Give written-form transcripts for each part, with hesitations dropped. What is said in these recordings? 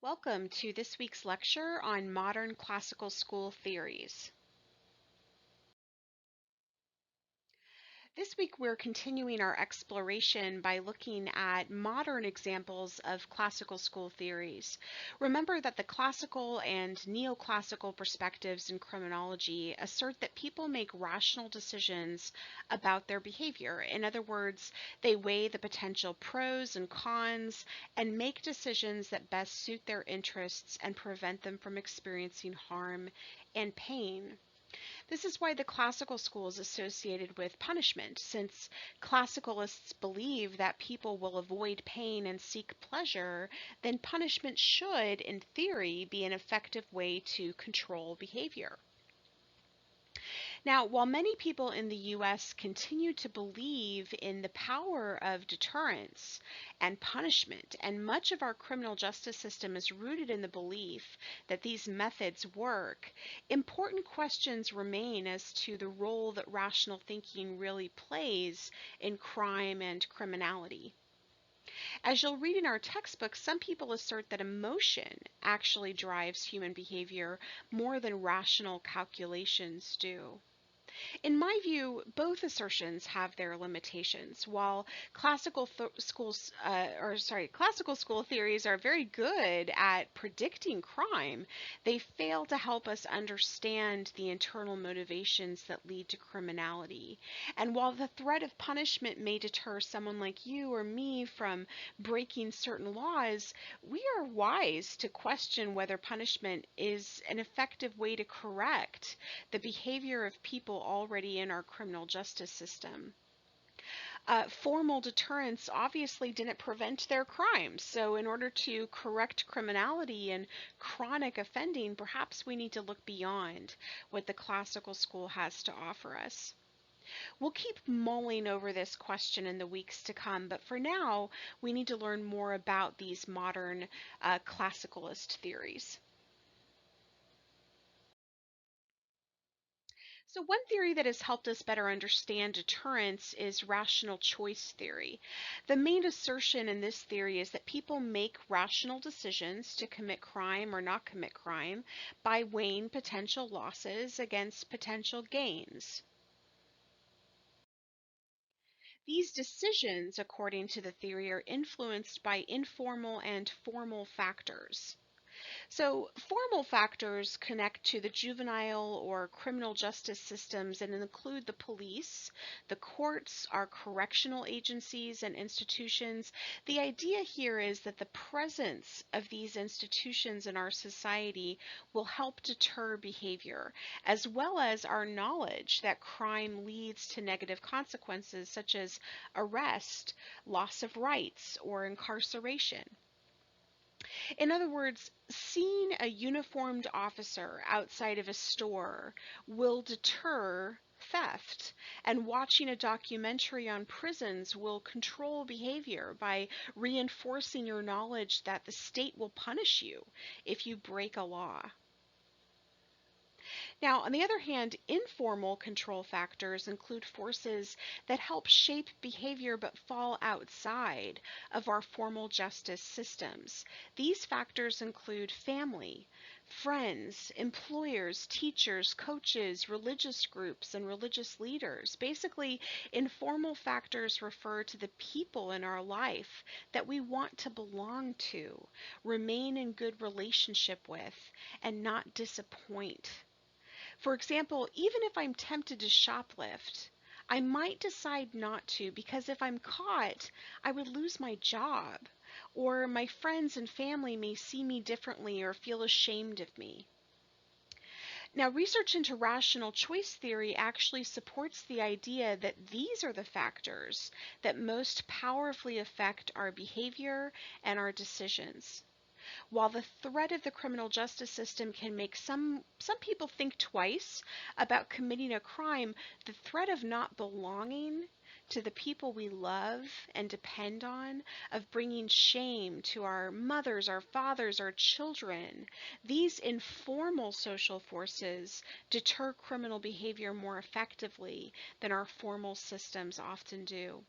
Welcome to this week's lecture on modern classical school theories. This week we're continuing our exploration by looking at modern examples of classical school theories. Remember that the classical and neoclassical perspectives in criminology assert that people make rational decisions about their behavior. In other words, they weigh the potential pros and cons and make decisions that best suit their interests and prevent them from experiencing harm and pain. This is why the classical school is associated with punishment, since classicalists believe that people will avoid pain and seek pleasure, then punishment should, in theory, be an effective way to control behavior. Now, while many people in the US continue to believe in the power of deterrence and punishment, and much of our criminal justice system is rooted in the belief that these methods work, important questions remain as to the role that rational thinking really plays in crime and criminality. As you'll read in our textbook, some people assert that emotion actually drives human behavior more than rational calculations do. In my view, both assertions have their limitations. While classical school theories are very good at predicting crime, they fail to help us understand the internal motivations that lead to criminality. And while the threat of punishment may deter someone like you or me from breaking certain laws, we are wise to question whether punishment is an effective way to correct the behavior of people already in our criminal justice system. Formal deterrence obviously didn't prevent their crimes, so in order to correct criminality and chronic offending, perhaps we need to look beyond what the classical school has to offer us. We'll keep mulling over this question in the weeks to come, but for now, we need to learn more about these modern classicalist theories. So one theory that has helped us better understand deterrence is rational choice theory. The main assertion in this theory is that people make rational decisions to commit crime or not commit crime by weighing potential losses against potential gains. These decisions, according to the theory, are influenced by informal and formal factors. So, formal factors connect to the juvenile or criminal justice systems and include the police, the courts, our correctional agencies and institutions. The idea here is that the presence of these institutions in our society will help deter behavior, as well as our knowledge that crime leads to negative consequences such as arrest, loss of rights, or incarceration. In other words, seeing a uniformed officer outside of a store will deter theft, and watching a documentary on prisons will control behavior by reinforcing your knowledge that the state will punish you if you break a law. Now, on the other hand, informal control factors include forces that help shape behavior but fall outside of our formal justice systems. These factors include family, friends, employers, teachers, coaches, religious groups, and religious leaders. Basically, informal factors refer to the people in our life that we want to belong to, remain in good relationship with, and not disappoint. For example, even if I'm tempted to shoplift, I might decide not to because if I'm caught, I would lose my job, or my friends and family may see me differently or feel ashamed of me. Now, research into rational choice theory actually supports the idea that these are the factors that most powerfully affect our behavior and our decisions. While the threat of the criminal justice system can make some people think twice about committing a crime, the threat of not belonging to the people we love and depend on, of bringing shame to our mothers, our fathers, our children, these informal social forces deter criminal behavior more effectively than our formal systems often do.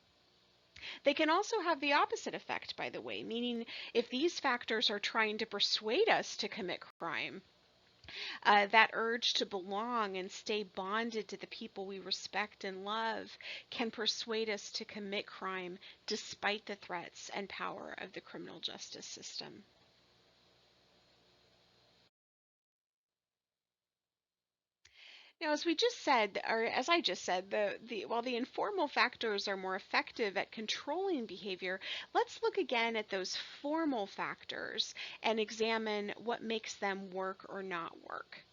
They can also have the opposite effect, by the way, meaning if these factors are trying to persuade us to commit crime, that urge to belong and stay bonded to the people we respect and love can persuade us to commit crime despite the threats and power of the criminal justice system. Now, as we just said, or as I just said, while the informal factors are more effective at controlling behavior, let's look again at those formal factors and examine what makes them work or not work.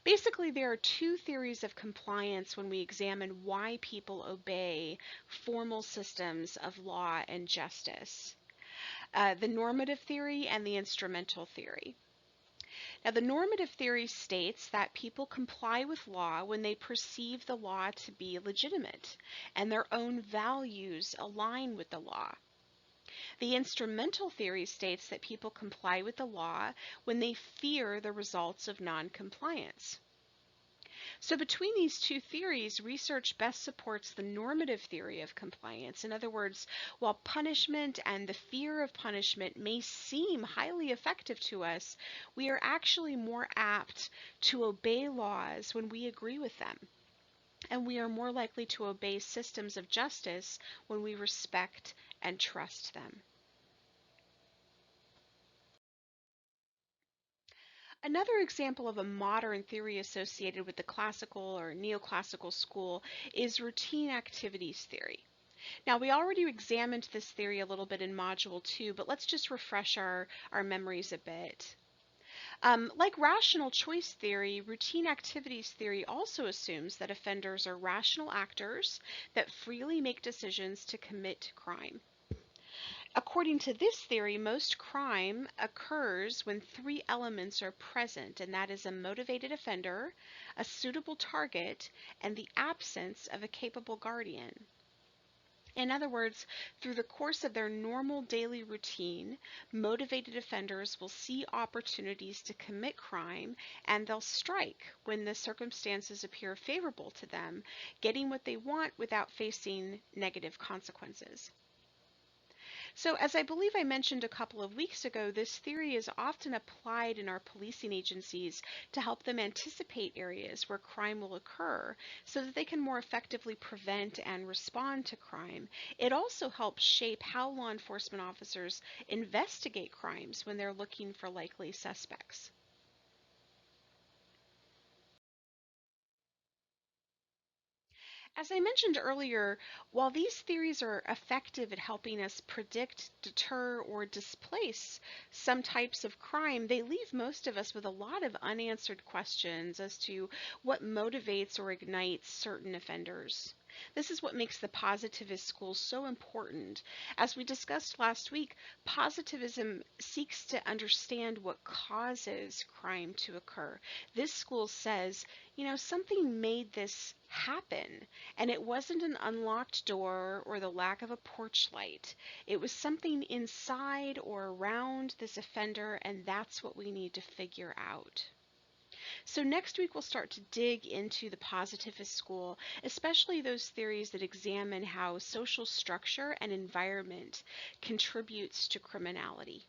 Basically, there are two theories of compliance when we examine why people obey formal systems of law and justice. The normative theory and the instrumental theory. Now, the normative theory states that people comply with law when they perceive the law to be legitimate and their own values align with the law. The instrumental theory states that people comply with the law when they fear the results of noncompliance. So between these two theories, research best supports the normative theory of compliance. In other words, while punishment and the fear of punishment may seem highly effective to us, we are actually more apt to obey laws when we agree with them. And we are more likely to obey systems of justice when we respect and trust them. Another example of a modern theory associated with the classical or neoclassical school is routine activities theory. Now, we already examined this theory a little bit in Module 2, but let's just refresh our memories a bit. Like rational choice theory, routine activities theory also assumes that offenders are rational actors that freely make decisions to commit crime. According to this theory, most crime occurs when three elements are present, and that is a motivated offender, a suitable target, and the absence of a capable guardian. In other words, through the course of their normal daily routine, motivated offenders will see opportunities to commit crime and they'll strike when the circumstances appear favorable to them, getting what they want without facing negative consequences. So, as I believe I mentioned a couple of weeks ago, this theory is often applied in our policing agencies to help them anticipate areas where crime will occur so that they can more effectively prevent and respond to crime. It also helps shape how law enforcement officers investigate crimes when they're looking for likely suspects. As I mentioned earlier, while these theories are effective at helping us predict, deter, or displace some types of crime, they leave most of us with a lot of unanswered questions as to what motivates or ignites certain offenders. This is what makes the positivist school so important. As we discussed last week, positivism seeks to understand what causes crime to occur. This school says, something made this happen, and it wasn't an unlocked door or the lack of a porch light. It was something inside or around this offender, and that's what we need to figure out. So next week we'll start to dig into the positivist school, especially those theories that examine how social structure and environment contributes to criminality.